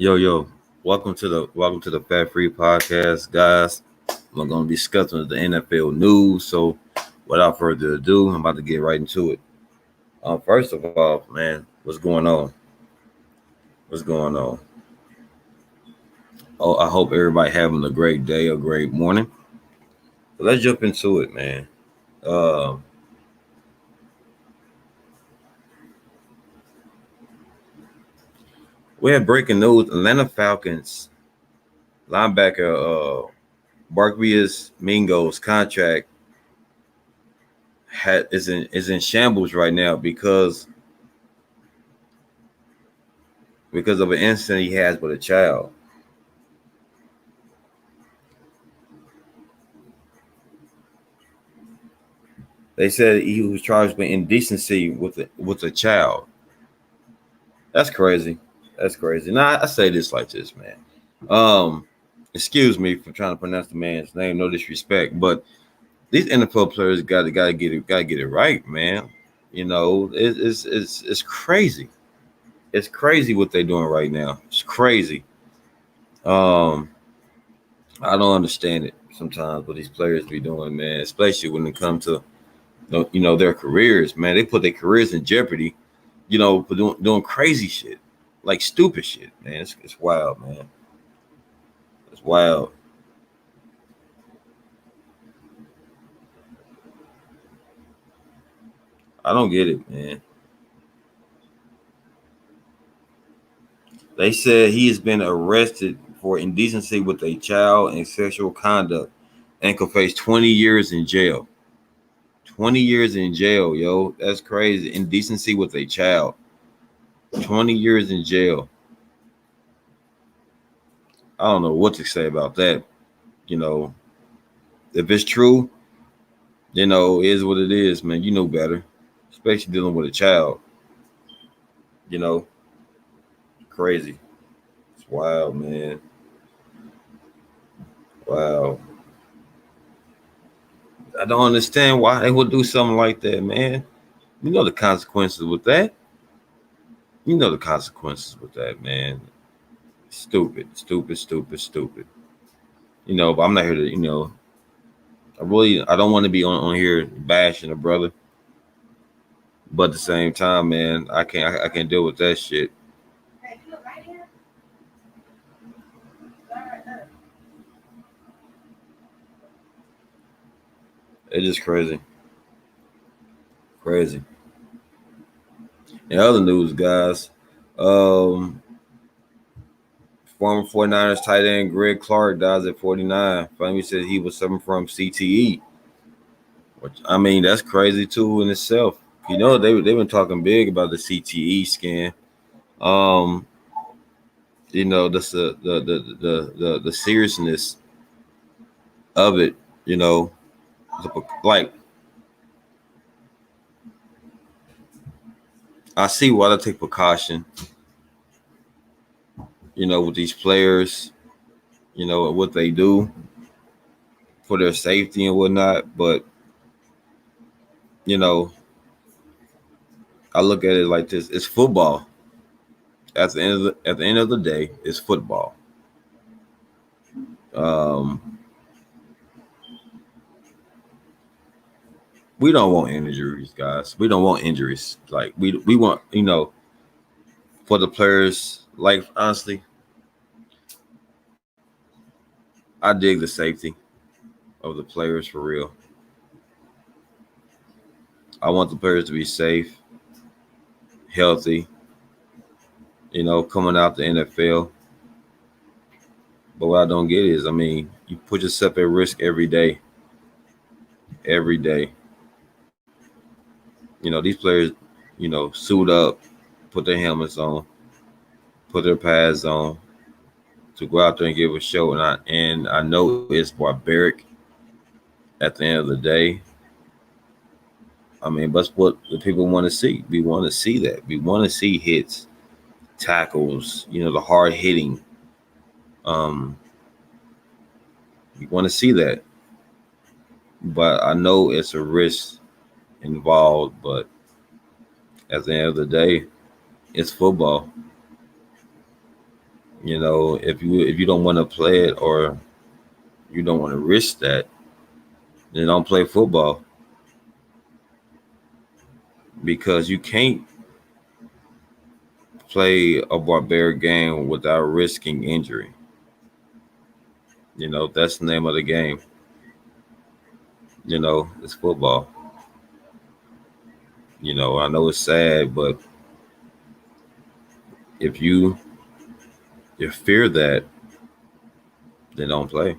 Yo, welcome to the Fat Free Podcast, guys. We're gonna be discussing the NFL news. So, without further ado, I'm about to get right into it. First of all, man, what's going on? What's going on? Oh, I hope everybody having a great day, a great morning. So let's jump into it, man. Uh, we have breaking news: Atlanta Falcons linebacker Barkvius Mingo's contract is in shambles right now because of an incident he has with a child. They said he was charged with indecency with a child. That's crazy. That's crazy. Now I say this like this, man. Um, Excuse me for trying to pronounce the man's name. No disrespect, but these NFL players got to get it right, man. It's crazy. It's crazy what they're doing right now. It's crazy. Um, I don't understand it sometimes what these players be doing, man. Especially when it comes to their careers, man. They put their careers in jeopardy, for doing crazy shit, like stupid shit, man. It's wild, man. It's wild. I don't get it, man. They said he has been arrested for indecency with a child and sexual conduct and could face 20 years in jail. 20 years in jail, yo. That's crazy. Indecency with a child. 20 years in jail. I don't know what to say about that. You know, if it's true, it is what it is, man. You know better, especially dealing with a child. You know, crazy. It's wild, man. Wow. I don't understand why they would do something like that, man. You know the consequences with that. You know the consequences with that, man. Stupid, stupid, stupid, stupid. But I'm not here to, I don't want to be on here bashing a brother, but at the same time, man, I can't deal with that shit. It's just crazy, crazy. In other news, guys, um, former 49ers tight end Greg Clark dies at 49. Family said he was suffering from CTE. Which, I mean, that's crazy too in itself. They've been talking big about the CTE scan. Um, that's the seriousness of it. You know, like I see why they take precaution. With these players, what they do for their safety and whatnot. But you know, I look at it like this: it's football. At the end of the day, it's football. Um, we don't want injuries, guys. We don't want injuries. Like we want, for the players. Like honestly, I dig the safety of the players for real. I want the players to be safe, healthy, coming out the NFL. But what I don't get is, I mean, you put yourself at risk every day, every day. These players, suit up, put their helmets on, put their pads on to go out there and give a show. And I know it's barbaric at the end of the day. I mean, that's what the people want to see. We want to see that. We want to see hits, tackles, the hard hitting. Um, we want to see that. But I know it's a risk involved. But at the end of the day, it's football. If you don't want to play it or you don't want to risk that, then don't play football because you can't play a barbaric game without risking injury. That's the name of the game. It's football. I know it's sad, but if you fear that, then don't play.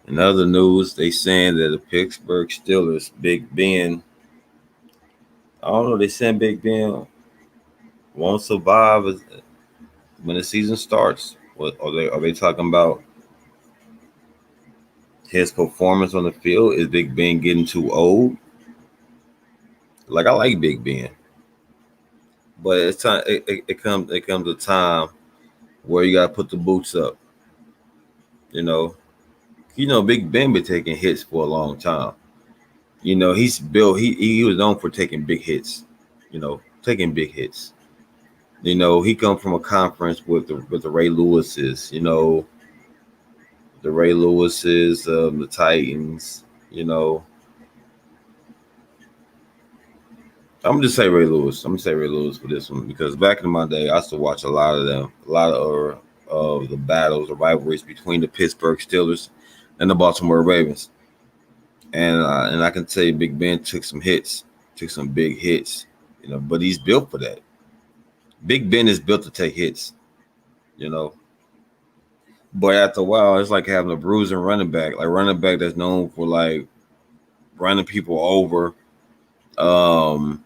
In other news, they saying that the Pittsburgh Steelers, Big Ben, I don't know, they saying Big Ben won't survive when the season starts. What are they talking about? His performance on the field? Is Big Ben getting too old? Like I like Big Ben, but it's time. It comes a time where you gotta put the boots up. You know, Big Ben been taking hits for a long time. He's built. He was known for taking big hits. Taking big hits. He come from a conference with the Ray Lewises. The Ray Lewises, the Titans. I'm gonna just say Ray Lewis. I'm gonna say Ray Lewis for this one because back in my day, I used to watch a lot of them, a lot of the battles, the rivalries between the Pittsburgh Steelers and the Baltimore Ravens. And I can tell you, Big Ben took some hits, took some big hits, but he's built for that. Big Ben is built to take hits, you know. But after a while, it's like having a bruising running back, like running back that's known for like running people over, um,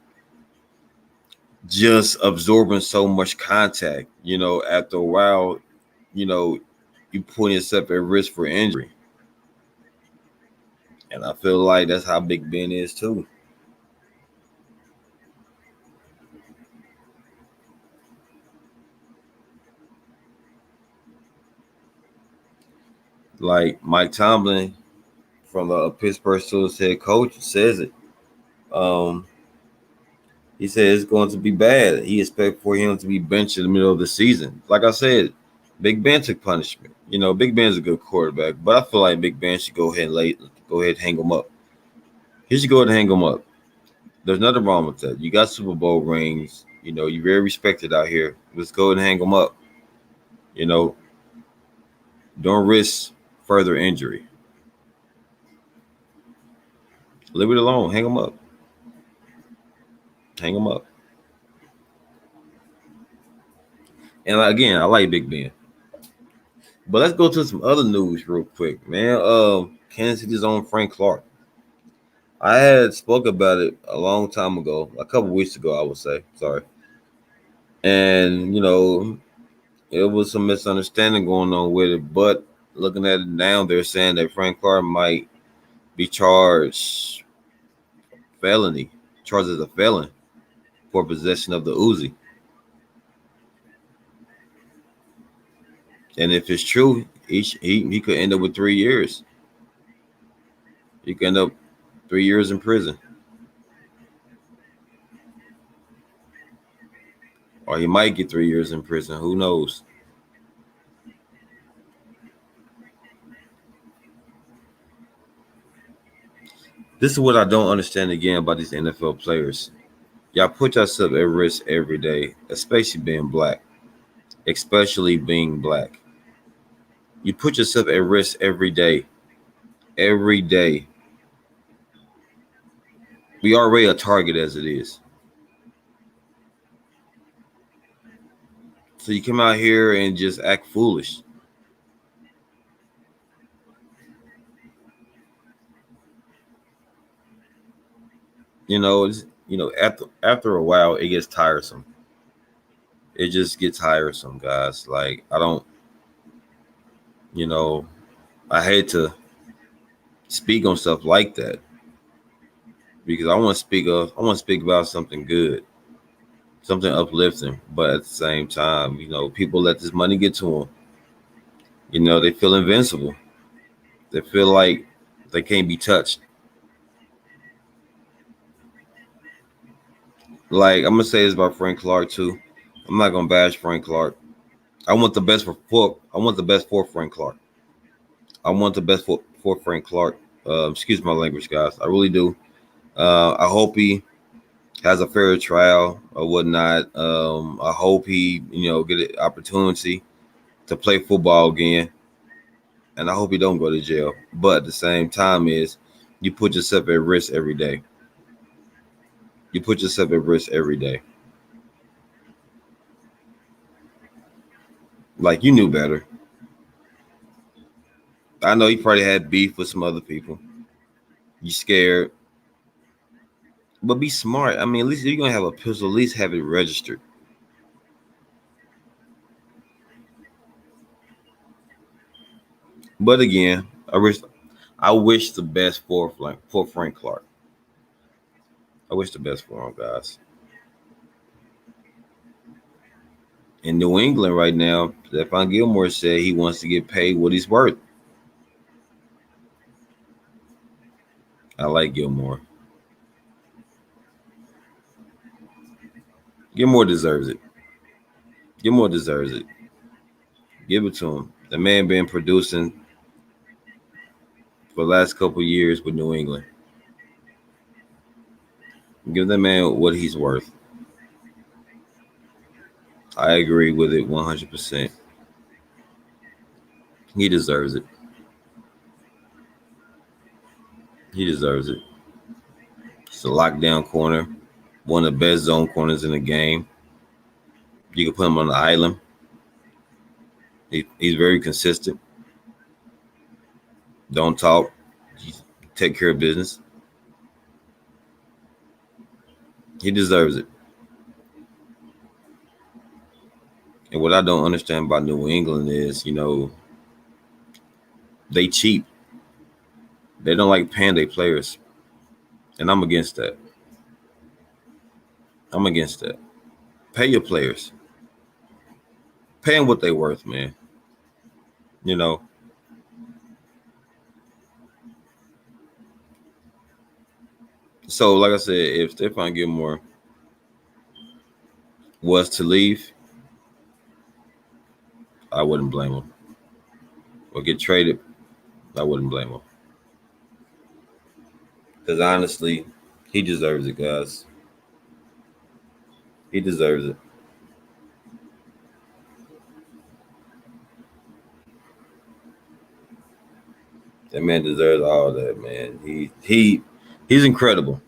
just absorbing so much contact. After a while, you know, you put yourself at risk for injury. And I feel like that's how Big Ben is too. Like Mike Tomlin from the Pittsburgh Steelers head coach says it. Um, he said it's going to be bad. He expect for him to be benched in the middle of the season. Like I said, Big Ben took punishment. Big Ben's a good quarterback, but I feel like Big Ben should go ahead and hang him up. He should go ahead and hang him up. There's nothing wrong with that. You got Super Bowl rings. You're very respected out here. Let's go ahead and hang him up. You know, don't risk further injury. Leave it alone. Hang him up. Hang him up. And again, I like Big Ben. But let's go to some other news real quick, man. Kansas City's own Frank Clark. I had spoke about it a long time ago, a couple weeks ago, I would say. Sorry. And it was some misunderstanding going on with it. But looking at it now, they're saying that Frank Clark might be charged as a felon for possession of the Uzi. And if it's true, he could end up with 3 years. He could end up 3 years in prison, or he might get 3 years in prison. Who knows? This is what I don't understand again about these NFL players. Y'all put yourself at risk every day, especially being black. Especially being black. You put yourself at risk every day. Every day. We already a target as it is. So you come out here and just act foolish. After a while it gets tiresome. It just gets tiresome, guys. Like I don't, you know, I hate to speak on stuff like that, because I want to speak about something good, something uplifting. But at the same time, people let this money get to them. They feel invincible. They feel like they can't be touched. Like, I'm gonna say this about Frank Clark too. I'm not gonna bash Frank Clark. I want the best for Frank Clark. I want the best for Frank Clark. Excuse my language, guys. I really do. I hope he has a fair trial or whatnot. I hope he, get an opportunity to play football again, and I hope he don't go to jail. But at the same time, is you put yourself at risk every day. You put yourself at risk every day. Like, you knew better. I know you probably had beef with some other people. You scared, but be smart. I mean, at least if you're gonna have a pistol, at least have it registered. But again, I wish the best for Frank Clark. I wish the best for him, guys. In New England right now, Stephon Gilmore said he wants to get paid what he's worth. I like Gilmore. Gilmore deserves it. Gilmore deserves it. Give it to him. The man been producing for the last couple of years with New England. Give that man what he's worth. I agree with it 100%. He deserves it. He deserves it. It's a lockdown corner, one of the best zone corners in the game. You can put him on the island. He's very consistent. Don't talk. Take care of business. He deserves it. And what I don't understand about New England is, they cheap. They don't like paying their players. And I'm against that. I'm against that. Pay your players. Pay them what they worth, man. You know. So, like I said, if Stephon Gilmore was to leave, I wouldn't blame him. Or get traded, I wouldn't blame him. Because honestly, he deserves it, guys. He deserves it. That man deserves all that, man. He's incredible.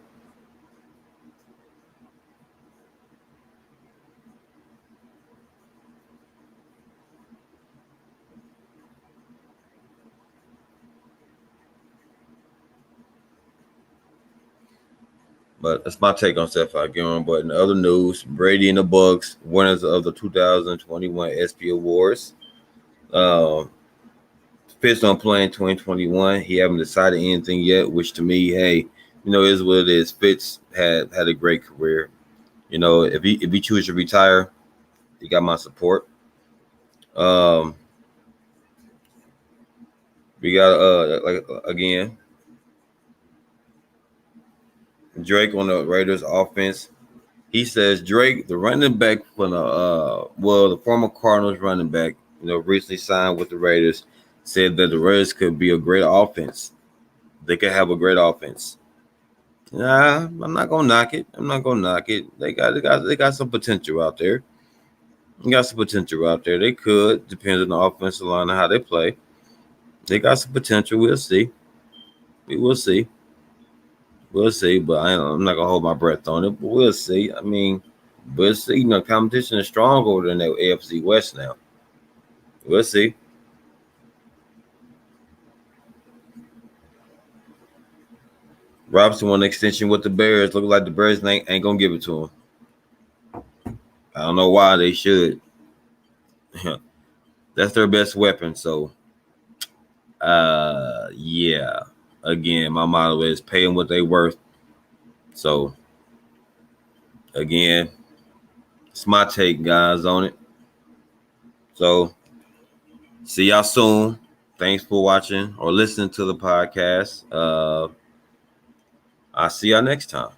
But that's my take on Stephon Gilmore. But in other news, Brady and the Bucks, winners of the 2021 SP Awards. Um, Fitz on playing 2021. He haven't decided anything yet, which to me, hey, is what it is. Fitz had a great career. If he chooses to retire, he got my support. Um, we got like again, Drake on the Raiders offense. He says Drake, the running back from the former Cardinals running back, recently signed with the Raiders, said that the Raiders could be a great offense. They could have a great offense. Nah, I'm not gonna knock it. I'm not gonna knock it. They got some potential out there. They got some potential out there. They could, depends on the offensive line and how they play. They got some potential. We'll see. We will see. We'll see. But I'm not gonna hold my breath on it. But we'll see. I mean, we'll see. Competition is stronger than the AFC West now. We'll see. Robinson won an extension with the Bears. Look like the Bears ain't gonna give it to him. I don't know why they should. That's their best weapon. So, yeah. again, my motto is pay them what they worth. So again, it's my take, guys, on it. So see y'all soon. Thanks for watching or listening to the podcast. I'll see y'all next time.